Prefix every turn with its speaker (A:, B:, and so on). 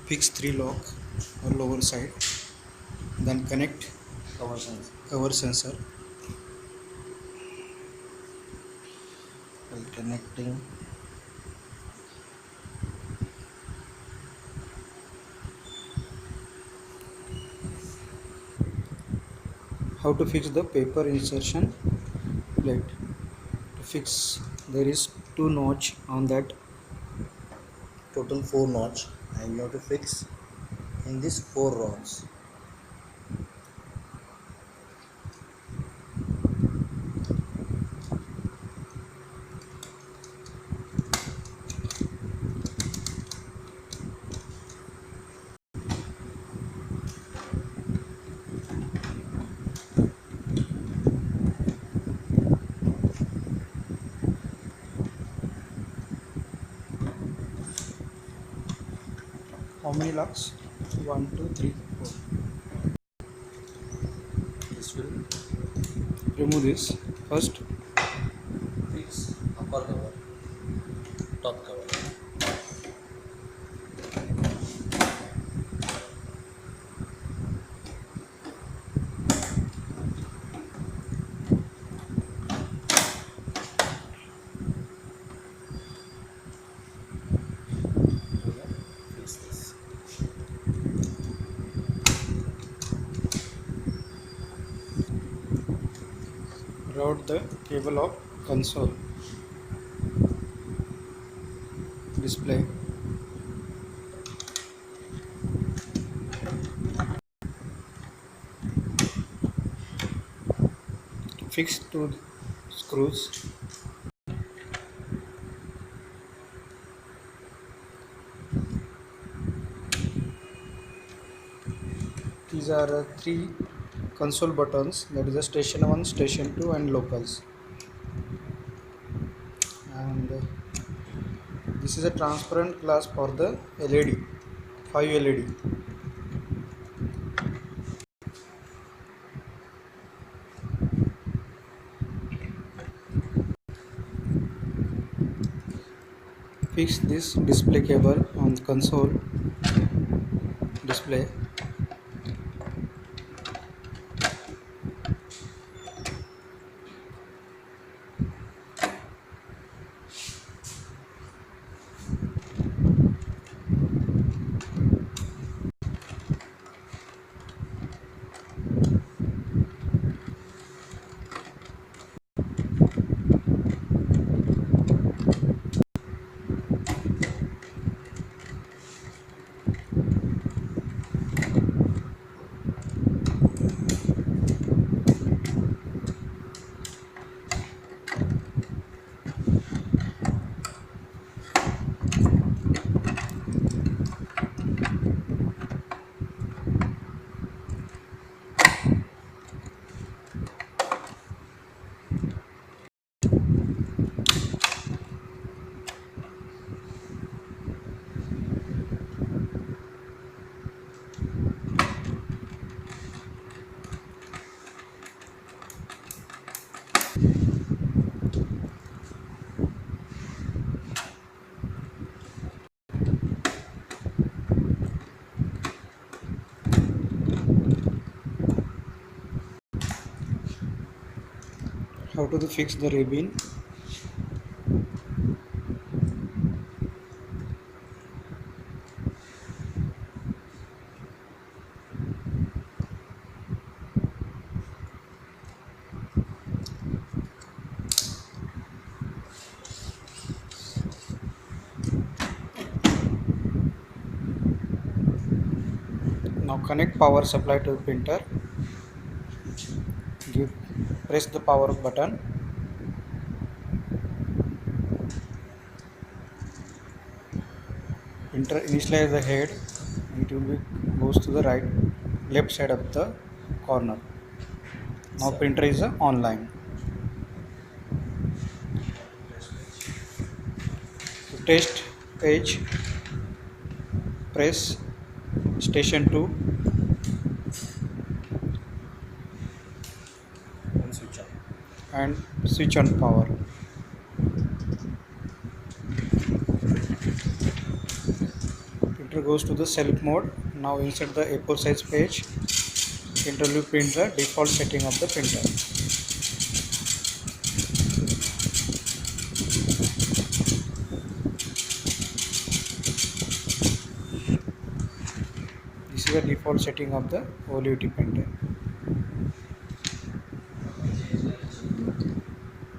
A: Fix 3 lock or lower side, then connect cover sensor while connecting. How to fix the paper insertion plate? To fix, there is 2 notch on that, total 4 notch, and you have to fix in these 4 rods. How many locks? 1, 2, 3, 4. This will remove this. First, fix upper cover, top cover. Fix this. Route the cable of console display. Fix 2 screws. These are 3 console buttons, that is a station 1, station 2 and locals. And this is a transparent glass for the LED, 5 LED. Fix this display cable on console display. How to fix the ribbon? Now connect power supply to the printer. Press the power button. Printer initialize the head. It will be goes to the left side of the corner. Now printer is online. To test page, press station 2 and switch on power. Printer printer goes to the self mode. Now insert the A4 size page. Interview print the default setting of the printer. This is the default setting of the Olivetti printer.